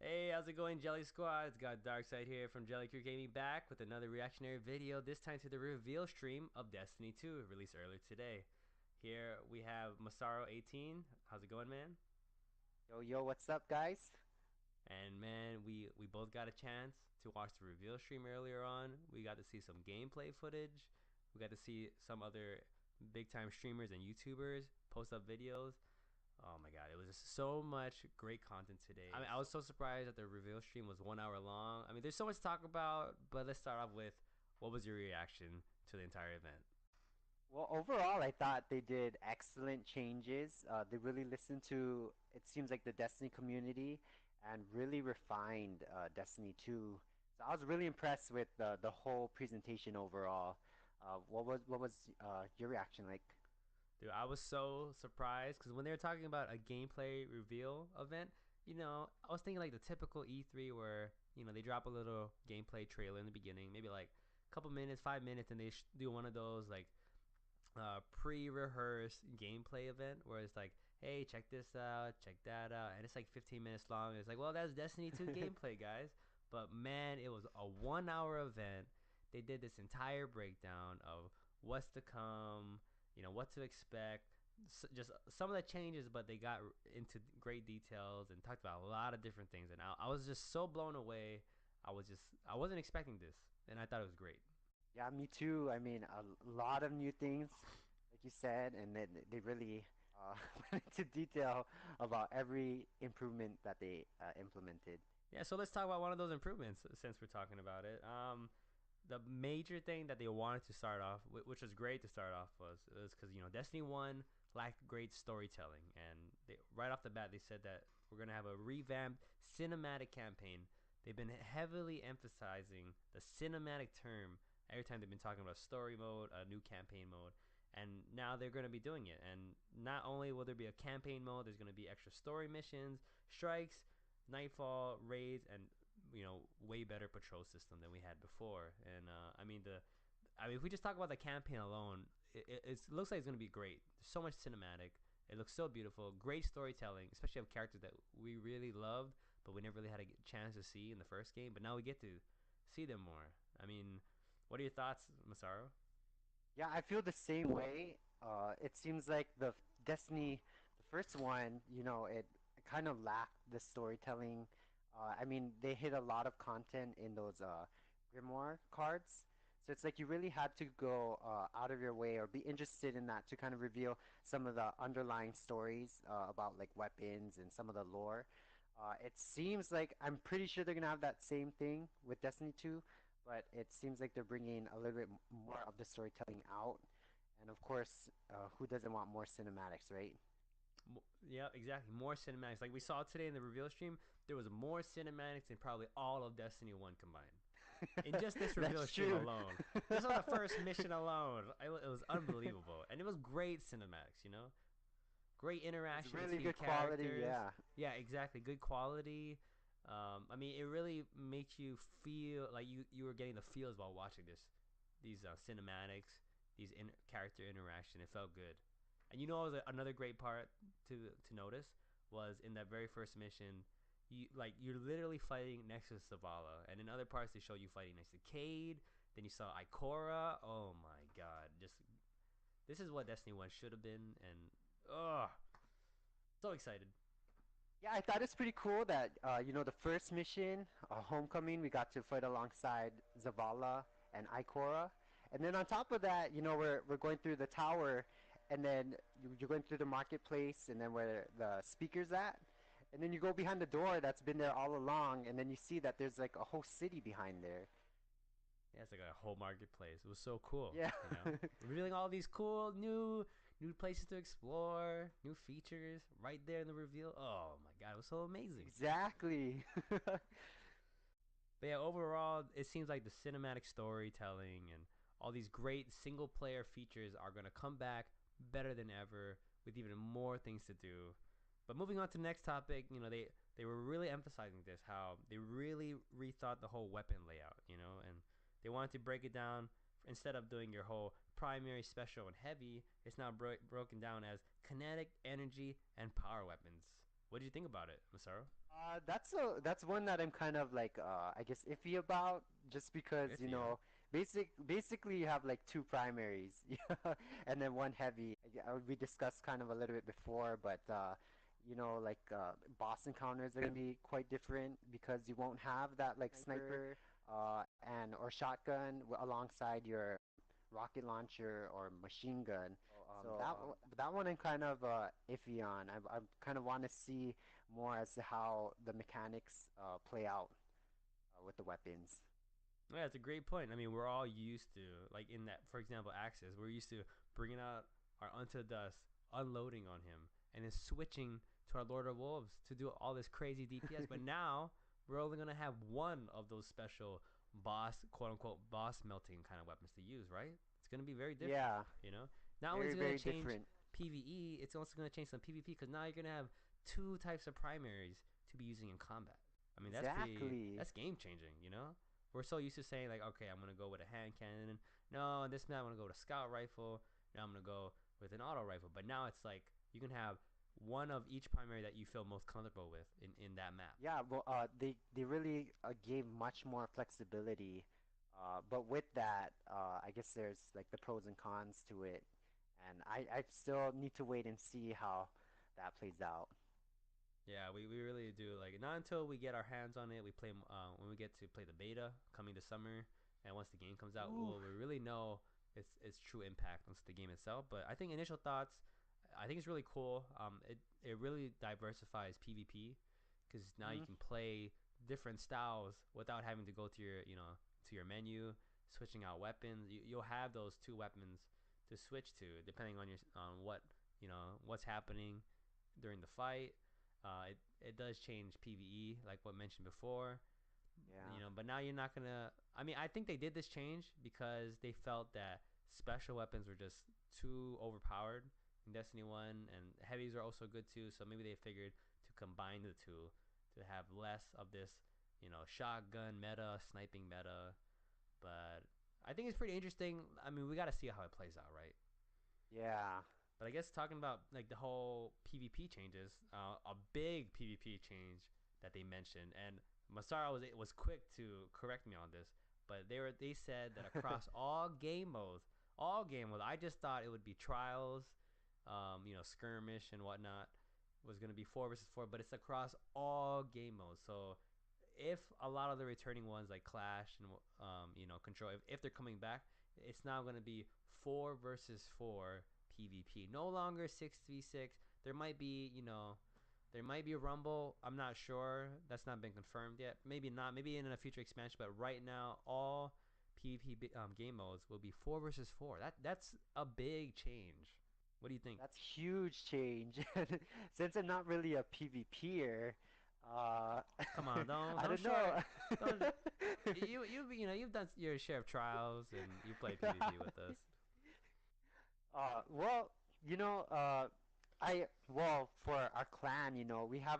Hey, how's it going, Jelly Squad? It's got Darkside here from Jelly Crew Gaming back with another reactionary video, this time to the reveal stream of Destiny 2, released earlier today. Here we have Masaro18. How's it going, man? Yo, yo, what's up, guys? And man, we both got a chance to watch the reveal stream earlier on. We got to see some gameplay footage. We got to see some other big time streamers and YouTubers post up videos. Oh my god, it was just so much great content today. I mean, I was so surprised that the reveal stream was 1 hour long. I mean, there's so much to talk about, but let's start off with what was your reaction to the entire event? Well, overall, I thought they did excellent changes. They really listened to, it seems like, the Destiny community and really refined Destiny 2. So I was really impressed with the whole presentation overall. What was your reaction like? Dude, I was so surprised because when they were talking about a gameplay reveal event, I was thinking like the typical E3 where, they drop a little gameplay trailer in the beginning, maybe like a couple minutes, 5 minutes, and they do one of those like pre-rehearsed gameplay event where it's like, hey, check this out, check that out, and it's like 15 minutes long. And it's like, well, that's Destiny 2 gameplay, guys. But man, it was a 1 hour event. They did this entire breakdown of what's to come, what to expect, just some of the changes, but they got into great details and talked about a lot of different things. And I was just so blown away. I wasn't expecting this, and I thought it was great. Yeah, me too. I mean, a lot of new things, like you said, and they really went into detail about every improvement that they implemented. Yeah, so let's talk about one of those improvements since we're talking about it. The major thing that they wanted to start off, which was great to start off, was because Destiny One lacked great storytelling, and right off the bat they said that we're gonna have a revamped cinematic campaign. They've been heavily emphasizing the cinematic term every time they've been talking about story mode, a new campaign mode, and now they're going to be doing it. And not only will there be a campaign mode, there's going to be extra story missions, strikes, nightfall, raids, and way better patrol system than we had before. And if we just talk about the campaign alone, it looks like it's going to be great. There's so much cinematic. It looks so beautiful. Great storytelling, especially of characters that we really loved, but we never really had a chance to see in the first game. But now we get to see them more. I mean, what are your thoughts, Masaru? Yeah, I feel the same way. It seems like the Destiny, the first one, it kind of lacked the storytelling. I mean, they hit a lot of content in those Grimoire cards. So it's like you really had to go out of your way or be interested in that to kind of reveal some of the underlying stories about like weapons and some of the lore. It seems like I'm pretty sure they're gonna have that same thing with Destiny 2, but it seems like they're bringing a little bit more of the storytelling out. And of course, who doesn't want more cinematics, right? Yeah, exactly. More cinematics. Like we saw today in the reveal stream, there was more cinematics than probably all of Destiny 1 combined. In just this reveal That's stream true. alone. Just on the first mission alone, it was unbelievable. And it was great cinematics. Great It's interaction really between good quality, characters. yeah. Yeah, exactly. Good quality. It really makes you feel like you were getting the feels while watching these cinematics, these character interaction. It felt good. And it was another great part to notice was in that very first mission. You're literally fighting next to Zavala, and in other parts they show you fighting next to Cade. Then you saw Ikora. Oh my god! Just this is what Destiny One should have been, and so excited. Yeah, I thought it's pretty cool that the first mission, Homecoming, we got to fight alongside Zavala and Ikora, and then on top of that, we're going through the tower, and then you're going through the marketplace, and then where the speaker's at, and then you go behind the door that's been there all along, and then you see that there's like a whole city behind there. Yeah, it's like a whole marketplace. It was so cool, Yeah. revealing all these cool new places to explore, new features right there in the reveal. Oh my god, it was so amazing. Exactly. But yeah, overall, it seems like the cinematic storytelling and all these great single player features are going to come back better than ever with even more things to do. But moving on to the next topic, they were really emphasizing this, how they really rethought the whole weapon layout, and they wanted to break it down. Instead of doing your whole primary, special, and heavy, it's now broken down as kinetic, energy, and power weapons. What did you think about it, Masaru? That's one that I'm kind of like I guess iffy about just because If yeah. basically you have like two primaries and then one heavy. We discussed kind of a little bit before, but like boss encounters are gonna be quite different because you won't have that like sniper and or shotgun alongside your rocket launcher or machine gun. That one I'm kind of iffy on. I kind of want to see more as to how the mechanics play out with the weapons. Yeah, it's a great point. I mean, we're all used to, like in that, for example, Axis, we're used to bringing out our Unto Dust, unloading on him, and then switching to our Lord of Wolves to do all this crazy DPS. But now we're only gonna have one of those special boss, quote unquote, boss melting kind of weapons to use, right? It's gonna be very different, Yeah, you know. Not only is very, it gonna very change different. PVE, it's also gonna change some PvP because now you're gonna have two types of primaries to be using in combat. I mean, Exactly. that's game changing, you know. We're so used to saying like, okay, I'm gonna go with a hand cannon. No, this man, I'm gonna go with a scout rifle. Now I'm gonna go with an auto rifle. But now it's like you can have one of each primary that you feel most comfortable with in that map. Yeah, well, they really gave much more flexibility, but with that, I guess there's like the pros and cons to it, and I still need to wait and see how that plays out. Yeah, we really do like not until we get our hands on it. We play when we get to play the beta coming this summer, and once the game comes out, Ooh. we really know its true impact on the game itself. But I think initial thoughts, I think it's really cool. It really diversifies PvP because now you Hmm. can play different styles without having to go to your to your menu, switching out weapons. You'll have those two weapons to switch to depending on your on what what's happening during the fight. It does change PVE, like what mentioned before, Yeah. but now you're not gonna. I mean, I think they did this change because they felt that special weapons were just too overpowered in Destiny One, and heavies are also good too. So maybe they figured to combine the two to have less of this, shotgun meta, sniping meta. But I think it's pretty interesting. I mean, we got to see how it plays out, right? Yeah. But I guess talking about like the whole PvP changes, a big PvP change that they mentioned, and Masara was quick to correct me on this, but they said that across all game modes, I just thought it would be trials, skirmish and whatnot was gonna be 4 versus 4, but it's across all game modes. So if a lot of the returning ones like Clash and Control, if they're coming back, it's now going to be 4 versus 4 PvP. No longer 6v6. There might be a Rumble. I'm not sure. That's not been confirmed yet. Maybe not. Maybe in a future expansion. But right now, all PvP game modes will be 4 versus 4. That's a big change. What do you think? That's huge change. Since I'm not really a PvPer, uh, Come on, I don't don't short. know. Don't you've done your share of trials and you play PvP with us. Well, you know, for our clan, we have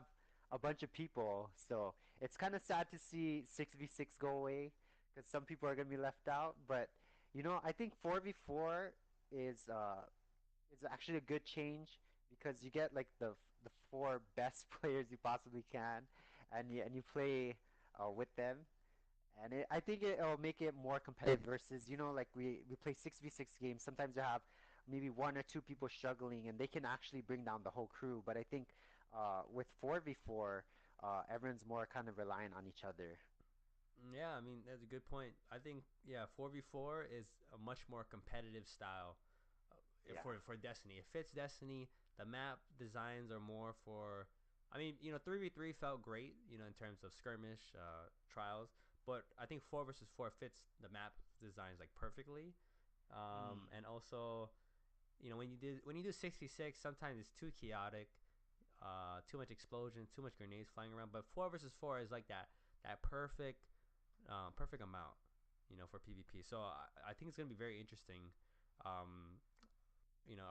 a bunch of people, so it's kind of sad to see 6v6 go away because some people are gonna be left out. But I think 4v4 is actually a good change because you get like the four best players you possibly can, and you play with them, and I think it'll make it more competitive versus like we play 6v6 games. Sometimes you have maybe one or two people struggling, and they can actually bring down the whole crew. But I think with 4v4, everyone's more kind of reliant on each other. Yeah, I mean that's a good point. I think 4v4 is a much more competitive style Yeah. for Destiny. It fits Destiny. The map designs are more for. I mean, 3v3 felt great, in terms of skirmish trials, but I think 4 versus 4 fits the map designs like perfectly. Mm. And also, when you do 66, sometimes it's too chaotic, too much explosion, too much grenades flying around. But 4 versus 4 is like that perfect amount, for PvP. So I think it's gonna be very interesting. Um,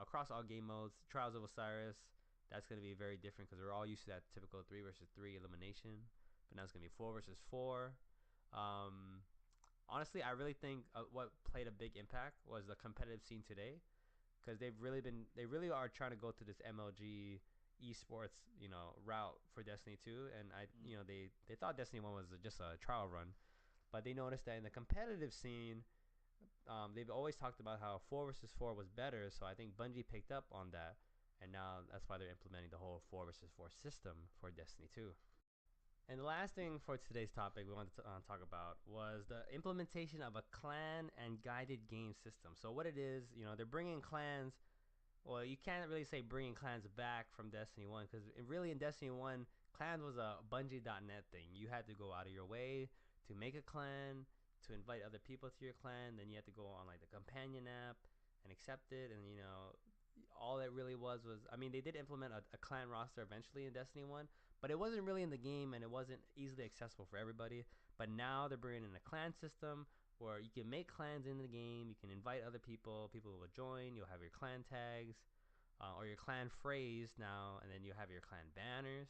across all game modes, Trials of Osiris, that's gonna be very different because we're all used to that typical 3 versus 3 elimination, but now it's gonna be 4 versus 4. Um, Honestly, I really think what played a big impact was the competitive scene today because they really are trying to go to this MLG, esports, route for Destiny 2, and Mm. they thought Destiny 1 was just a trial run, but they noticed that in the competitive scene, they've always talked about how 4 versus 4 was better. So I think Bungie picked up on that, and now that's why they're implementing the whole 4 versus 4 system for Destiny 2. And the last thing for today's topic we wanted to talk about was the implementation of a clan and guided game system. So what it is, they're bringing clans. Well, you can't really say bringing clans back from Destiny 1 because really in Destiny 1, clans was a Bungie.net thing. You had to go out of your way to make a clan, to invite other people to your clan. Then you had to go on like the companion app and accept it. And all it really was I mean, they did implement a clan roster eventually in Destiny 1, but it wasn't really in the game and it wasn't easily accessible for everybody. But now they're bringing in a clan system where you can make clans in the game. You can invite other people. People will join. You'll have your clan tags or your clan phrase now, and then you have your clan banners.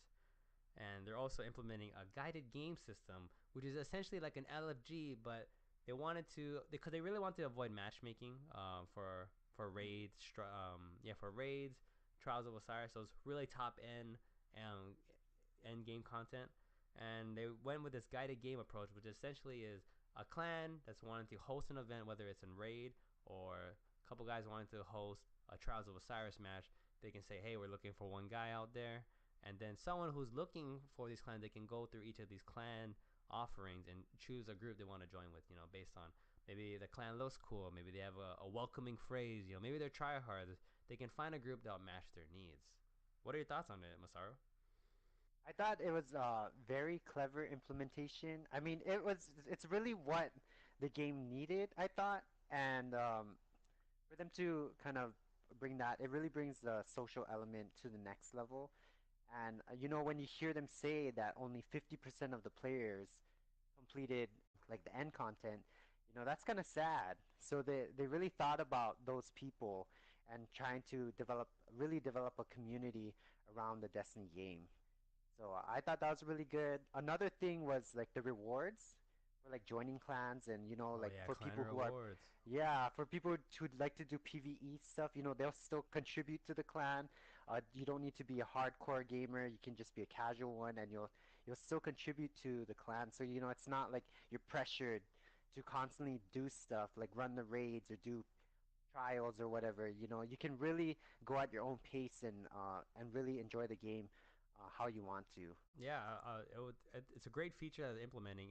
And they're also implementing a guided game system, which is essentially like an LFG, but they wanted to because they really want to avoid matchmaking for raids. For raids, Trials of Osiris, those really top end game content, and they went with this guided game approach, which essentially is a clan that's wanting to host an event, whether it's in raid or a couple guys wanting to host a Trials of Osiris match. They can say, "Hey, we're looking for one guy out there," and then someone who's looking for these clans, they can go through each of these clan offerings and choose a group they want to join with. Based on maybe the clan looks cool, maybe they have a welcoming phrase. Maybe they're tryhards. They can find a group that'll match their needs. What are your thoughts on it, Masaru? I thought it was a very clever implementation. I mean, it's really what the game needed, I thought, and for them to kind of bring that, it really brings the social element to the next level. And when you hear them say that only 50% of the players completed like the end content, that's kind of sad. So they really thought about those people and trying to really develop a community around the Destiny game. So I thought that was really good. Another thing was like the rewards for like joining clans and Oh like yeah, for clan people who are rewards. yeah, for people who'd like to do PvE stuff, they'll still contribute to the clan. You don't need to be a hardcore gamer. You can just be a casual one and you'll still contribute to the clan. So it's not like you're pressured to constantly do stuff like run the raids or do trials or whatever. You can really go at your own pace and really enjoy the game how you want to. Yeah, it's a great feature that they're implementing.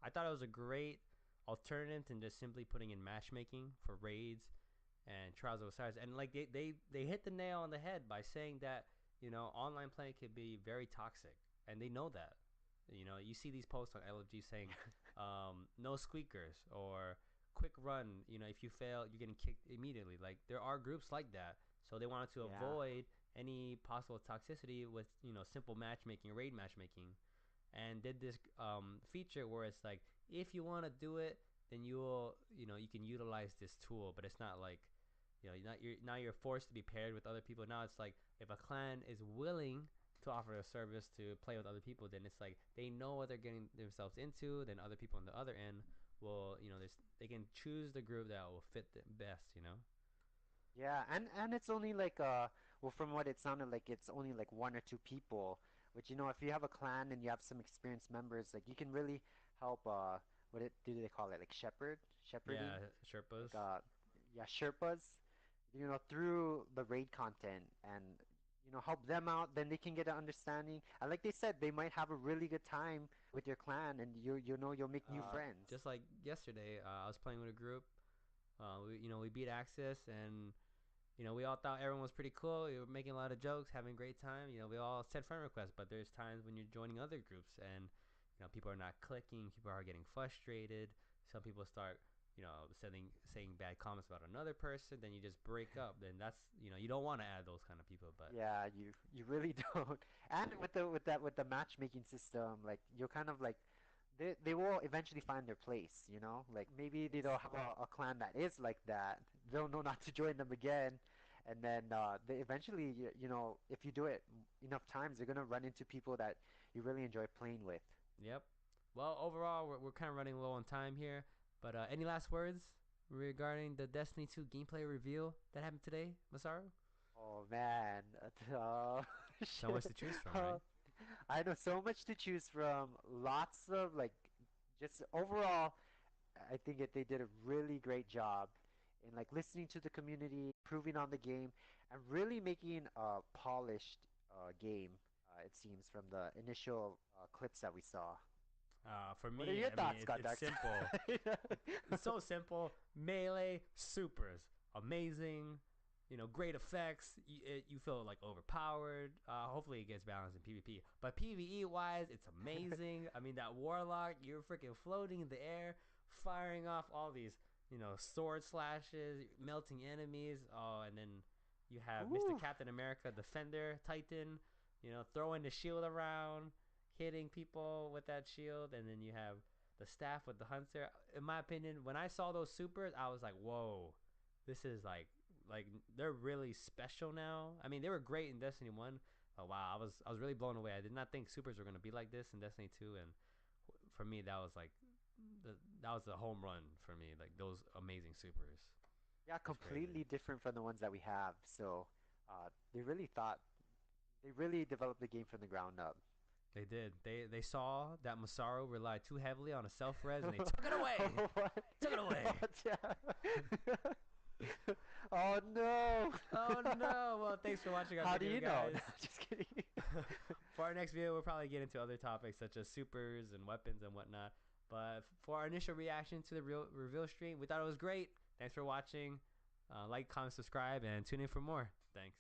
I thought it was a great alternative to just simply putting in matchmaking for raids and Trials of Osiris. And like they hit the nail on the head by saying that online play can be very toxic, and they know that. You see these posts on LFG saying no squeakers or quick run. If you fail, you're getting kicked immediately. Like there are groups like that, so they wanted to Yeah. avoid any possible toxicity with simple matchmaking, raid matchmaking, and did this feature where it's like if you want to do it, then you can utilize this tool, but it's not like you're forced to be paired with other people. Now it's like if a clan is willing to offer a service to play with other people, then it's like they know what they're getting themselves into. Then other people on the other end will they can choose the group that will fit them best. Yeah, and it's only like well, from what it sounded like, it's only like one or two people. Which if you have a clan and you have some experienced members, like you can really help. What do they call it? Like shepherding, Yeah, Sherpas. like yeah, Sherpas. Through the raid content and help them out. Then they can get an understanding. And like they said, they might have a really good time with your clan, and you'll make new friends. Just like yesterday, I was playing with a group. We beat Axis, and we all thought everyone was pretty cool. We were making a lot of jokes, having a great time. We all sent friend requests, but there's times when you're joining other groups and people are not clicking. People are getting frustrated. Some people start saying bad comments about another person. Then you just break up. Then that's you don't want to add those kind of people. But Yeah, you really don't. And with the matchmaking system, like you're kind of like they will eventually find their place, Like maybe they don't have a clan that is like that. They'll know not to join them again. And then they eventually, if you do it enough times, you're gonna run into people that you really enjoy playing with. yep. Well, overall, we're kind of running low on time here. But any last words regarding the Destiny 2 gameplay reveal that happened today, Masaru? Oh man, uh, So much to choose from, right? Uh, I know so much to choose from. Lots of like, just overall, I think they did a really great job in like listening to the community, improving on the game, and really making a polished game. It seems from the initial clips that we saw. For What are me, your I mean, thoughts, God it's simple. It's so simple. Melee supers, amazing. You know, great effects. You feel like overpowered. Hopefully, it gets balanced in PvP. But PvE wise, it's amazing. I mean, that warlock, you're freaking floating in the air, firing off all these, sword slashes, melting enemies. Oh, and then you have Mr. Ooh. Captain America, Defender, Titan. Throwing the shield around, hitting people with that shield, and then you have the staff with the hunter. In my opinion, when I saw those supers, I was like, "Whoa, this is like they're really special now." I mean, they were great in Destiny 1. Oh wow, I was really blown away. I did not think supers were going to be like this in Destiny 2, and for me that was like that was a home run for me. Like those amazing supers. Yeah, It's crazy. completely different from the ones that we have. So they really developed the game from the ground up. They did. They saw that Masaru relied too heavily on a self res, and they took it away. What? Took it away. What? Yeah. Oh no! Oh no! Well, thanks for watching our How do video, you know? guys. No, just kidding. For our next video, we'll probably get into other topics such as supers and weapons and whatnot. But for our initial reaction to the real reveal stream, we thought it was great. Thanks for watching. Like, comment, subscribe, and tune in for more. Thanks.